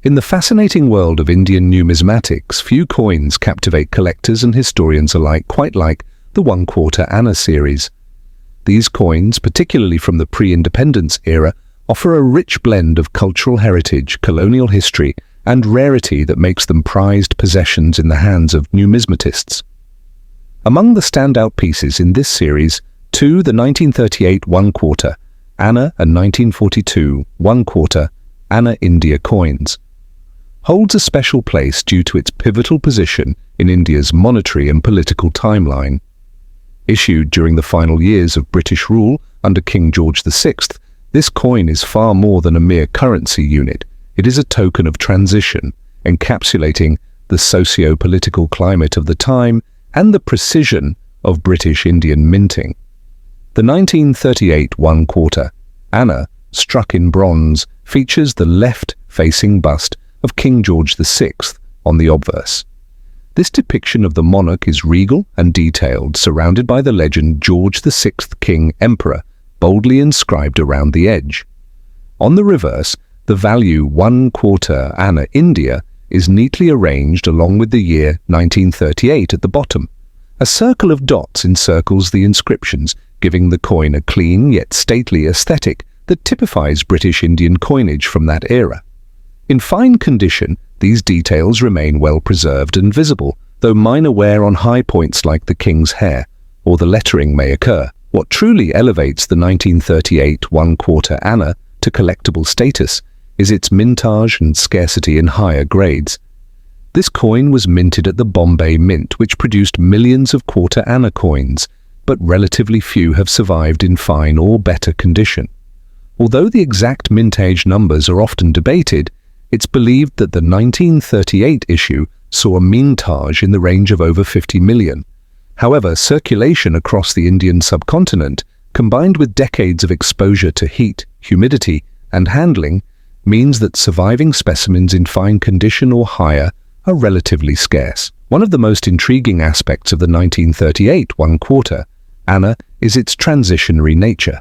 In the fascinating world of Indian numismatics, few coins captivate collectors and historians alike quite like the 1/4 Anna series. These coins, particularly from the pre-independence era, offer a rich blend of cultural heritage, colonial history, and rarity that makes them prized possessions in the hands of numismatists. Among the standout pieces in this series, the 1938 1/4 Anna and 1942 1/4 Anna India coins holds a special place due to its pivotal position in India's monetary and political timeline. Issued during the final years of British rule under King George VI, this coin is far more than a mere currency unit. It is a token of transition, encapsulating the socio-political climate of the time and the precision of British Indian minting. The 1938 1/4 Anna, struck in bronze, features the left-facing bust of King George VI on the obverse. This depiction of the monarch is regal and detailed, surrounded by the legend George VI King Emperor, boldly inscribed around the edge. On the reverse, the value 1/4 Anna India is neatly arranged along with the year 1938 at the bottom. A circle of dots encircles the inscriptions, giving the coin a clean yet stately aesthetic that typifies British Indian coinage from that era. In fine condition, these details remain well preserved and visible, though minor wear on high points like the king's hair or the lettering may occur. What truly elevates the 1938 1/4 Anna to collectible status is its mintage and scarcity in higher grades. This coin was minted at the Bombay Mint, which produced millions of 1/4 Anna coins, but relatively few have survived in fine or better condition. Although the exact mintage numbers are often debated, it's believed that the 1938 issue saw a mintage in the range of over 50 million. However, circulation across the Indian subcontinent, combined with decades of exposure to heat, humidity, and handling, means that surviving specimens in fine condition or higher are relatively scarce. One of the most intriguing aspects of the 1938 1/4 Anna is its transitionary nature.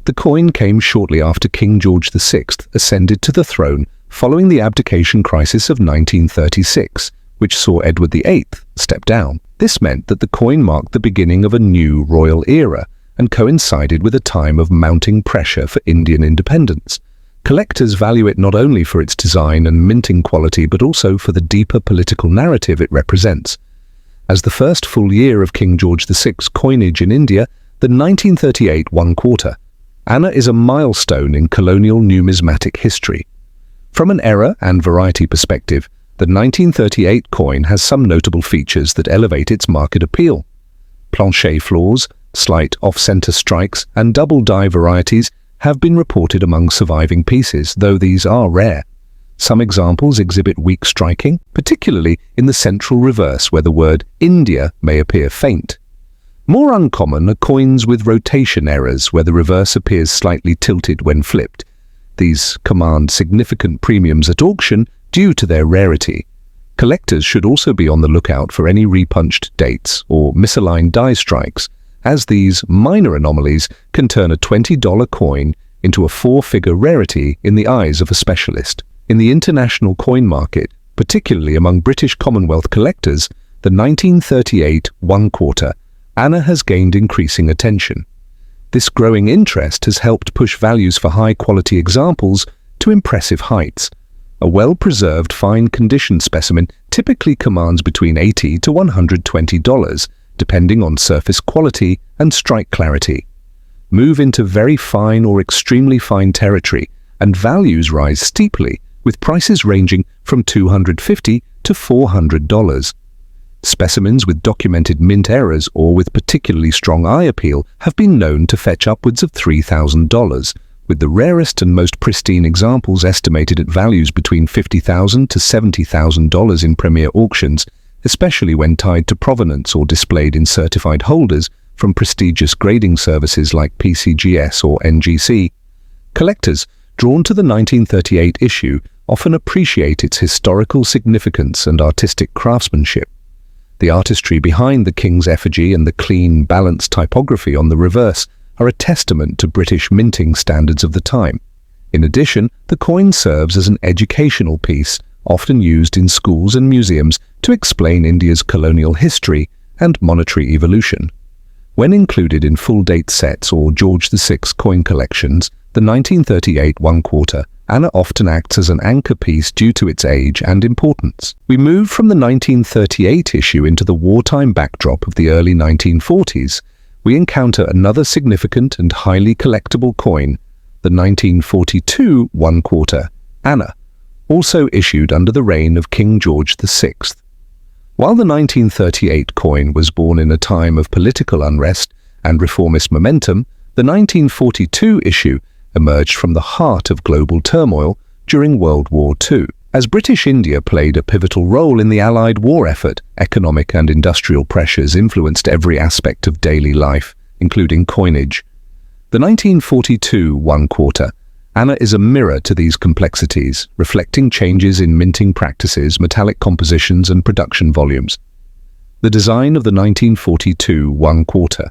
The coin came shortly after King George VI ascended to the throne following the abdication crisis of 1936, which saw Edward VIII step down. This meant that the coin marked the beginning of a new royal era and coincided with a time of mounting pressure for Indian independence. Collectors value it not only for its design and minting quality, but also for the deeper political narrative it represents. As the first full year of King George VI's coinage in India, the 1938 1/4 Anna is a milestone in colonial numismatic history. From an era and variety perspective, the 1938 coin has some notable features that elevate its market appeal. Plancher flaws, slight off-center strikes, and double die varieties have been reported among surviving pieces, though these are rare. Some examples exhibit weak striking, particularly in the central reverse where the word India may appear faint. More uncommon are coins with rotation errors where the reverse appears slightly tilted when flipped. These command significant premiums at auction due to their rarity. Collectors should also be on the lookout for any repunched dates or misaligned die strikes, as these minor anomalies can turn a $20 coin into a four-figure rarity in the eyes of a specialist. In the international coin market, particularly among British Commonwealth collectors, the 1938 1/4 Anna has gained increasing attention. This growing interest has helped push values for high-quality examples to impressive heights. A well-preserved, fine-condition specimen typically commands between $80 to $120, depending on surface quality and strike clarity. Move into very fine or extremely fine territory, and values rise steeply, with prices ranging from $250 to $400. Specimens with documented mint errors or with particularly strong eye appeal have been known to fetch upwards of $3,000, with the rarest and most pristine examples estimated at values between $50,000 to $70,000 in premier auctions, especially when tied to provenance or displayed in certified holders from prestigious grading services like PCGS or NGC. Collectors, drawn to the 1938 issue, often appreciate its historical significance and artistic craftsmanship. The artistry behind the king's effigy and the clean, balanced typography on the reverse are a testament to British minting standards of the time. In addition, the coin serves as an educational piece, often used in schools and museums to explain India's colonial history and monetary evolution. When included in full date sets or George VI coin collections, the 1938 1/4 anna often acts as an anchor piece due to its age and importance. We move from the 1938 issue into the wartime backdrop of the early 1940s. We encounter another significant and highly collectible coin, the 1942 1/4 anna, also issued under the reign of King George VI. While the 1938 coin was born in a time of political unrest and reformist momentum, the 1942 issue emerged from the heart of global turmoil during World War II. As British India played a pivotal role in the Allied war effort, economic and industrial pressures influenced every aspect of daily life, including coinage. The 1942 1/4 anna is a mirror to these complexities, reflecting changes in minting practices, metallic compositions, and production volumes. The design of the 1942 1/4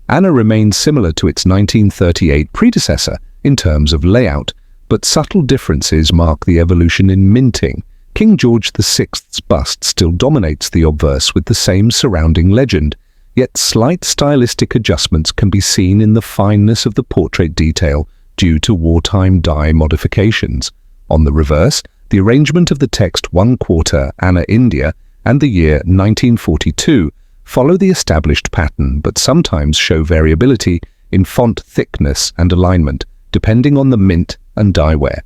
anna remains similar to its 1938 predecessor in terms of layout, but subtle differences mark the evolution in minting. King George VI's bust still dominates the obverse with the same surrounding legend, yet slight stylistic adjustments can be seen in the fineness of the portrait detail due to wartime die modifications. On the reverse, the arrangement of the text 1/4 anna India and the year 1942 follow the established pattern but sometimes show variability in font thickness and alignment, depending on the mint and die wear.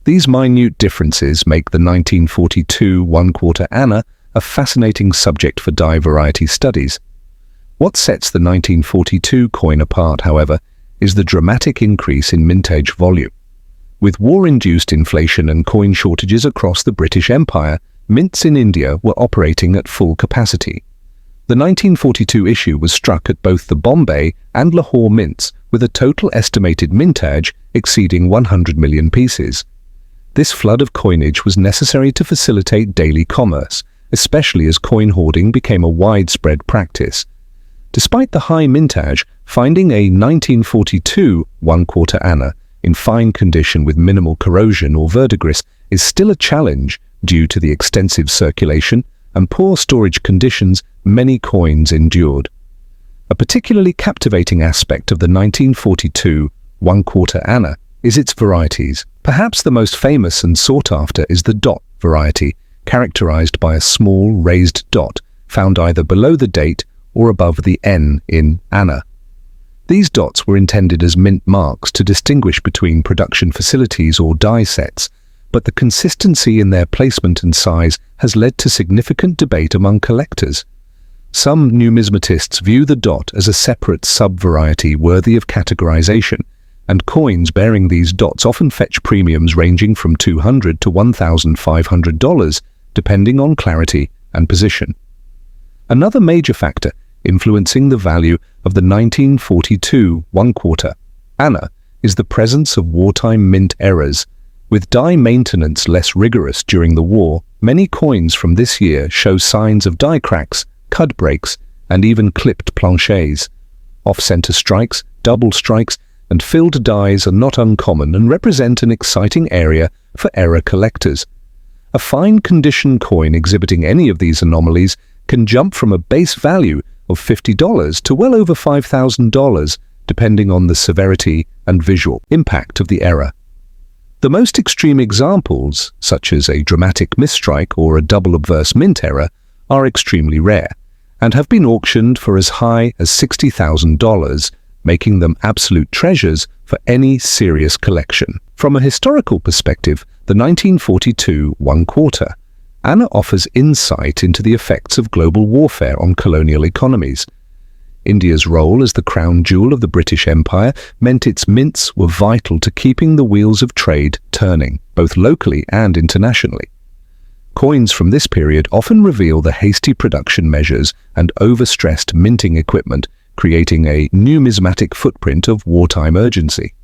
These minute differences make the 1942 1/4 anna a fascinating subject for die variety studies. What sets the 1942 coin apart, however, is the dramatic increase in mintage volume. With war-induced inflation and coin shortages across the British Empire, mints in India were operating at full capacity. The 1942 issue was struck at both the Bombay and Lahore mints, with a total estimated mintage exceeding 100 million pieces. This flood of coinage was necessary to facilitate daily commerce, especially as coin hoarding became a widespread practice. Despite the high mintage, finding a 1942 1/4 anna in fine condition with minimal corrosion or verdigris is still a challenge due to the extensive circulation and poor storage conditions many coins endured. A particularly captivating aspect of the 1942 1/4 anna is its varieties. Perhaps the most famous and sought after is the dot variety, characterized by a small raised dot found either below the date or above the N in anna. These dots were intended as mint marks to distinguish between production facilities or die sets, but the consistency in their placement and size has led to significant debate among collectors. Some numismatists view the dot as a separate sub-variety worthy of categorization, and coins bearing these dots often fetch premiums ranging from $200 to $1,500, depending on clarity and position. Another major factor influencing the value of the 1942 1/4 anna is the presence of wartime mint errors. With die maintenance less rigorous during the war, many coins from this year show signs of die cracks, cud breaks, and even clipped planchets. Off-center strikes, double strikes, and filled dies are not uncommon and represent an exciting area for error collectors. A fine condition coin exhibiting any of these anomalies can jump from a base value of $50 to well over $5,000, depending on the severity and visual impact of the error. The most extreme examples, such as a dramatic misstrike or a double obverse mint error, are extremely rare and have been auctioned for as high as $60,000, making them absolute treasures for any serious collection. From a historical perspective, the 1942 1/4 anna offers insight into the effects of global warfare on colonial economies. India's role as the crown jewel of the British Empire meant its mints were vital to keeping the wheels of trade turning, both locally and internationally. Coins from this period often reveal the hasty production measures and overstressed minting equipment, creating a numismatic footprint of wartime urgency.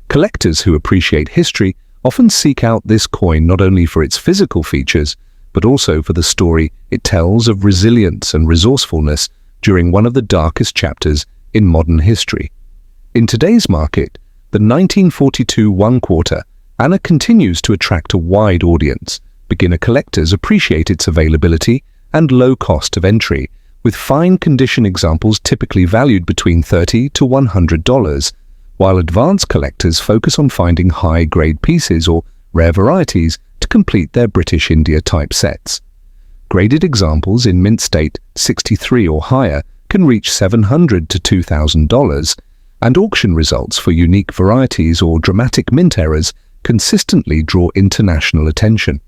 Collectors who appreciate history often seek out this coin not only for its physical features, but also for the story it tells of resilience and resourcefulness during one of the darkest chapters in modern history. In today's market, The 1942 one-quarter Anna continues to attract a wide audience. Beginner collectors appreciate its availability and low cost of entry, with fine condition examples typically valued between $30 to $100, while advanced collectors focus on finding high-grade pieces or rare varieties to complete their British India type sets. Graded examples in mint state 63 or higher can reach $700 to $2,000, and auction results for unique varieties or dramatic mint errors consistently draw international attention.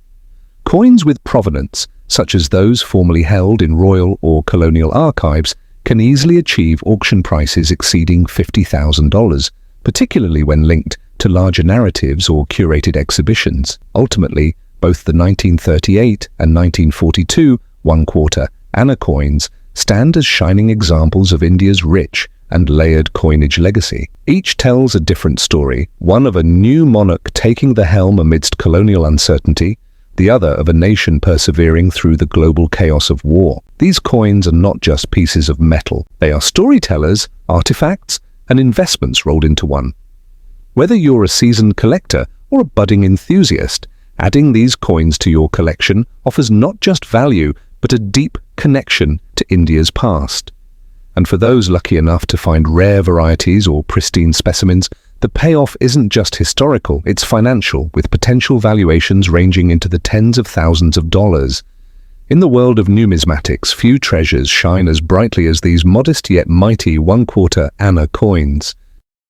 Coins with provenance, such as those formerly held in royal or colonial archives, can easily achieve auction prices exceeding $50,000, particularly when linked to larger narratives or curated exhibitions. Ultimately, both the 1938 and 1942 one-quarter Anna coins stand as shining examples of India's rich and layered coinage legacy. Each tells a different story, one of a new monarch taking the helm amidst colonial uncertainty, the other of a nation persevering through the global chaos of war. These coins are not just pieces of metal. They are storytellers, artifacts, and investments rolled into one. Whether you're a seasoned collector or a budding enthusiast, adding these coins to your collection offers not just value, but a deep connection to India's past. And for those lucky enough to find rare varieties or pristine specimens, the payoff isn't just historical, it's financial, with potential valuations ranging into the tens of thousands of dollars. In the world of numismatics, few treasures shine as brightly as these modest yet mighty one-quarter Anna coins.